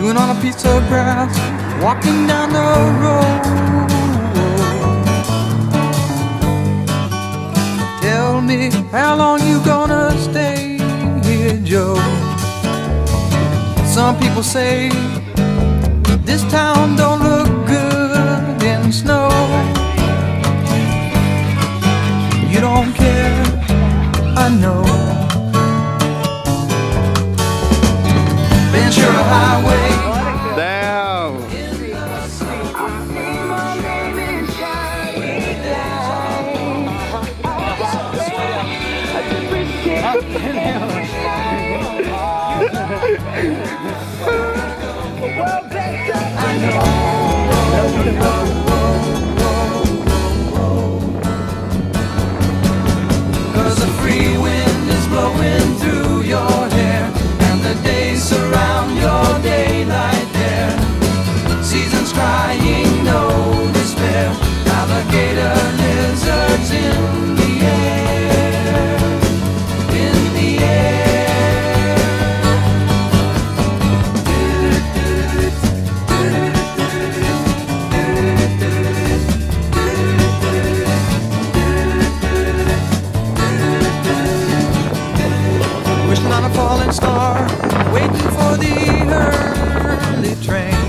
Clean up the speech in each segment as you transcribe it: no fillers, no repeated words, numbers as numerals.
chewing on a piece of grass, walking down the road. Tell me, how long you gonna stay here, Joe? Some people say this town don't look good in snow. You don't care, I know. Ventura Highway. Damn. Cause the free wind is blowing through your hair, and the days surround your daylight there. Seasons crying, no despair. Alligator lizards in the air, in the air. Wishing on a falling star, waiting for the early train.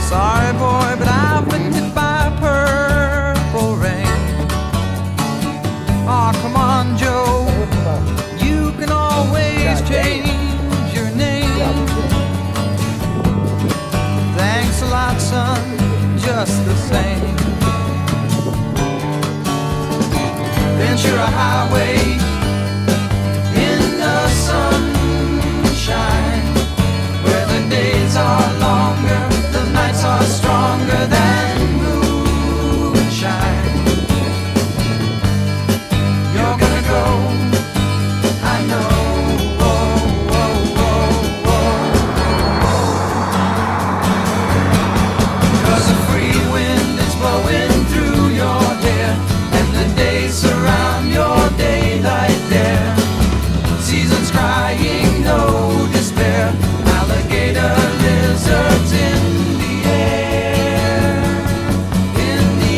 Sorry boy, but I've been hit by purple rain. Aw, come on Joe, you can always change your name. Thanks a lot son, just the same. Ventura Highway in the sunshine, where the days are longer, the nights are stronger than moonshine. You're gonna go, I know. Whoa, whoa, whoa, whoa. 'Cause the free wind is blowing through your hair, and the days surround your daylight there. Seasons crying, no despair. Alligator lizards in the air, in the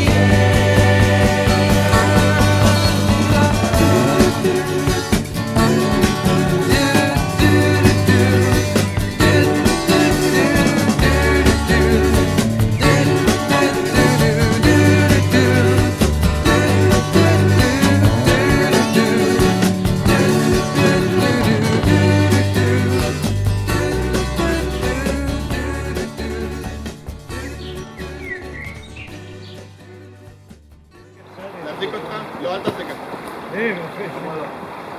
להחזיק אותך? לא, אל תחזיק אותך.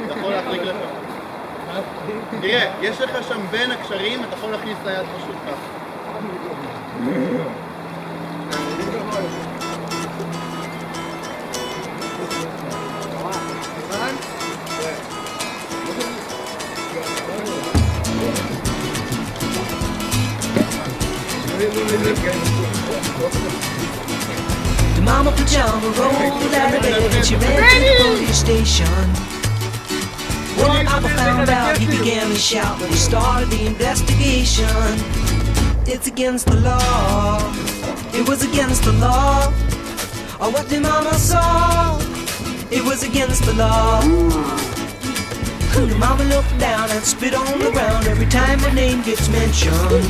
אתה יכול להחזיק לך. תראה, יש לך שם בין הקשרים, אתה יכול להכניס את היד פשוט ככה. The mama pajama rolled down the bed and she ran to the police station. When the papa found out, he began to shout, but he started the investigation. It's against the law. It was against the law. Or what the mama saw. It was against the law. The mama looked down and spit on the ground every time her name gets mentioned.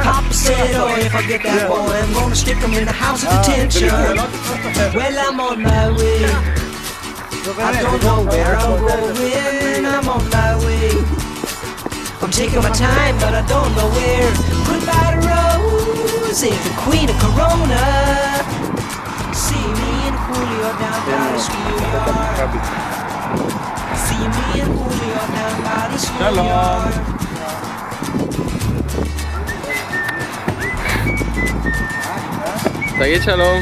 Papa said, oh, if I get that boy, I'm gonna stick him in the house of detention. Well, I'm on my way. I don't know where I'm going. I'm on my way. I'm taking my time, but I don't know where. Goodbye to Rosie, the queen of Corona. See me and Julio down by the schoolyard. See me and Julio down by the schoolyard. תגיד שלום.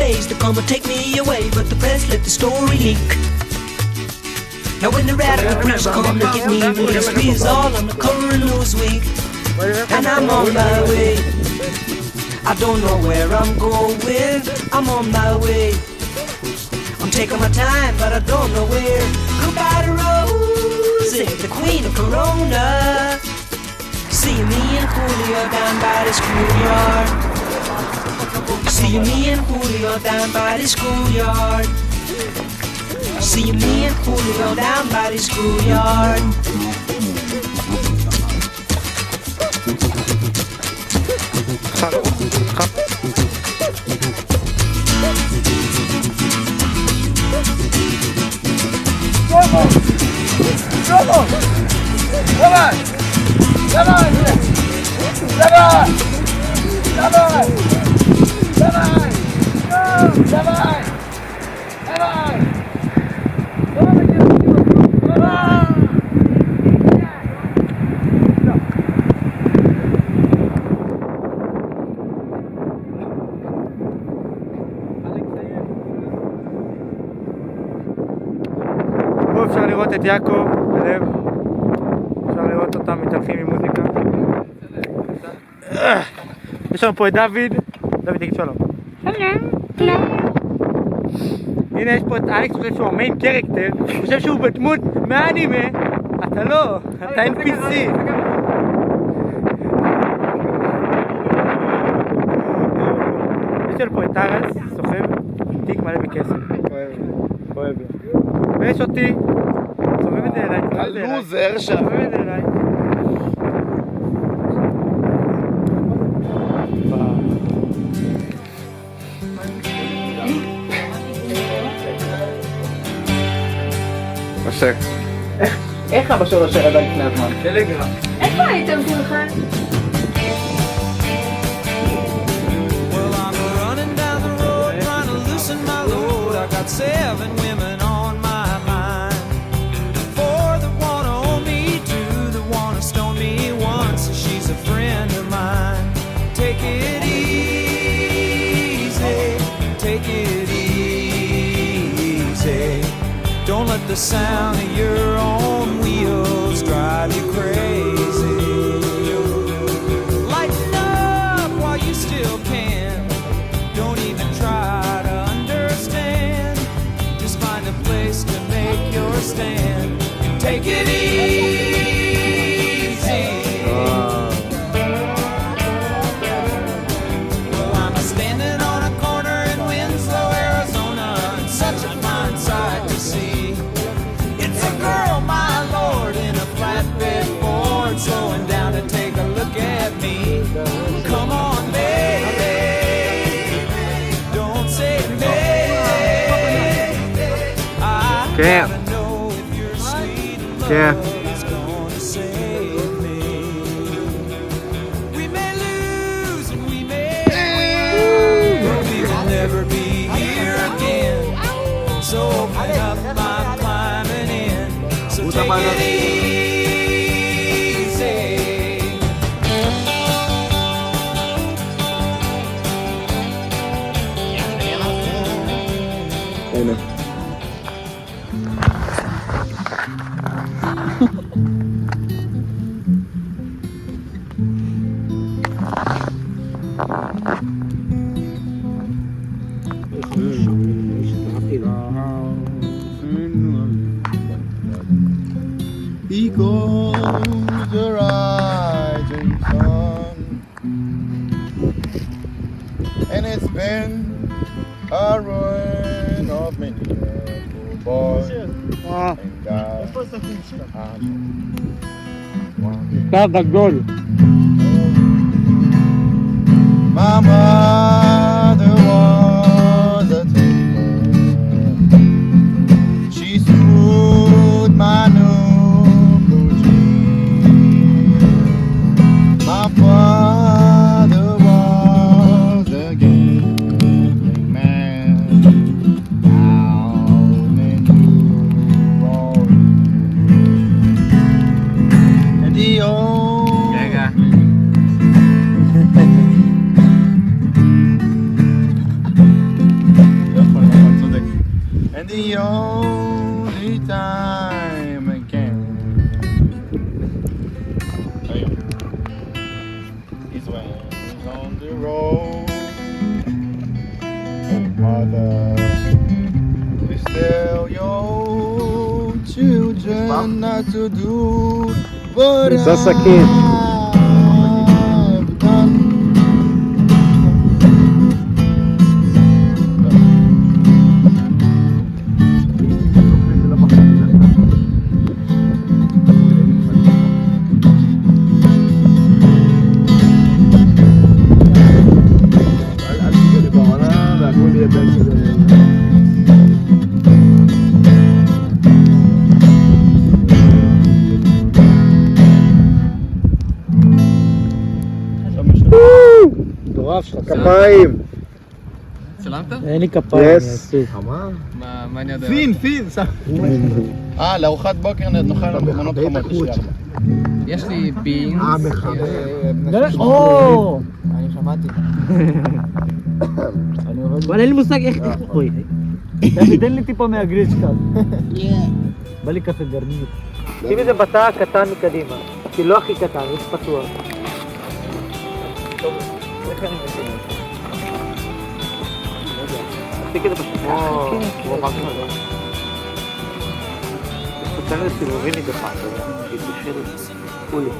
days to come and take me away, but the press let the story leak. Now when the radical press come to get me released, we is all on the cover of Newsweek, and I'm on my way. I don't know where I'm going, I'm on my way. I'm taking my time, but I don't know where. Goodbye to Rosie, the queen of Corona. See me and Julio down by the schoolyard. See me and Julio down by the schoolyard. See me and Julio down by the schoolyard. פה אפשר לראות את יעקב ולב, אפשר לראות אותם מתהלכים עם מוזיקה. יש לנו פה את דוד, דוד תגיד שלום. הנה יש פה את אלכס, חושב שהוא המיין קרקטר, חושב שהוא בדמות מהאנימה, אתה לא, אתה NPC. יש לנו פה את טרס, סוחב, עם תיק מלא בכסף. כואב לי. ויש אותי, סובב את זה אליי, הלוזר שם. סובב את זה אליי. משה. איך אבא שלו שירד על לפני הזמן? טלגרם. איפה הייתם כולכם? Well, I'm running down the road trying to loosen my load. I got 7 women on my mind. 4 that wanna own me, 2 that wanna stone me once. She's a friend of mine. Take it easy, take it easy. Don't let the sound of your own wheels drive you crazy. Lighten up while you still can. Don't even try to understand. Just find a place to make your stand. Take it easy. Well, I'm standing on a corner in Winslow, Arizona, and such a fine sight to see. It's a girl, my lord, in a flatbed Ford, slowing down to take a look at me. Come on, baby, don't say maybe. I gotta know if you're sweet love is gonna save me. We may lose and we may win, but we will never be here again. So open up, I'm climbing in. So take it easy. Equals the rising sun, and it's been a ruin of many a poor boy and God. אתה גדול. My mother was a tailor. She sewed my new blue jeans. My father was a gambling man down in New Orleans. And the old the only time again. He's when he's on the road. Oh, mother, please tell your children not to do what I've done. מטורף שלך. כפיים. צלמת? אין לי כפיים, אני עסוק. מה אני יודע? פין, לארוחת בוקר נאכל מנות חמות בשביל. יש לי בינס. או! אני שמעתי. אבל אין לי מושג איך... אוי. תן לי טיפה מהגריל שלך. בא לי קפה גרנית. שים את זה בתא הקטן מקדימה. כי לא הכי קטן, יש פתוח. טוב, איך אני מסיים? תעשיק את זה פשוט. וואו, מה זה? יש פה צלם לסיבובים מגפה, אתה יודע. בשביל כולי.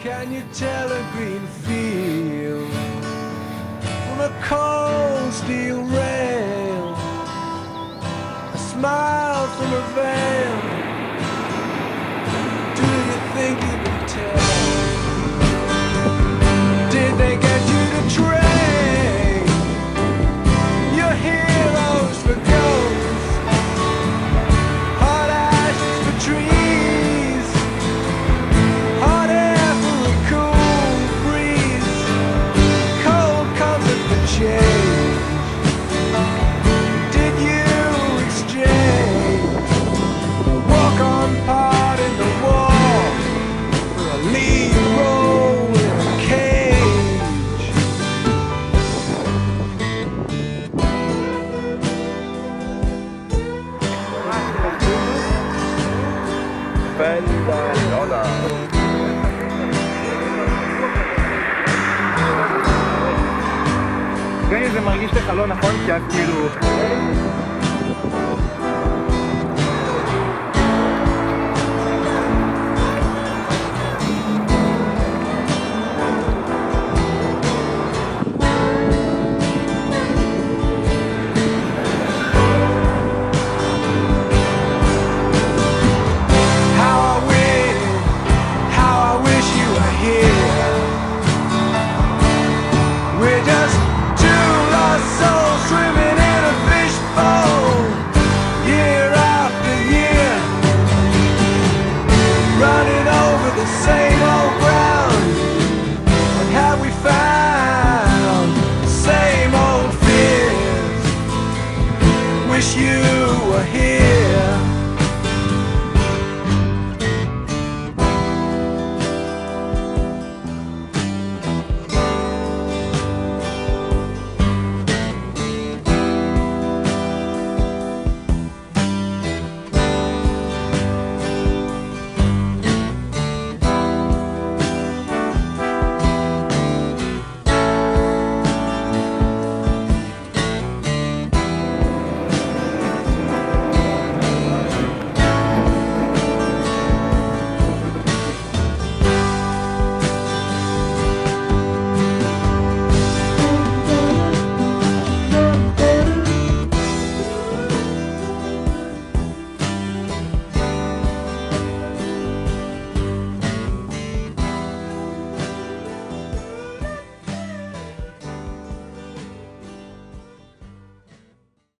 Can you tell a green field from a cold steel rail? A smile from a veil. Do you think you can tell? Did they get you to trade your heroes for ghosts? Hot ashes for trees. Hot air for a cool breeze. Cold comfort for change. Did you exchange a walk-on part in the wall for a lead role in a cage? גם אם זה מרגיש לך לא נכון, כי אז כאילו...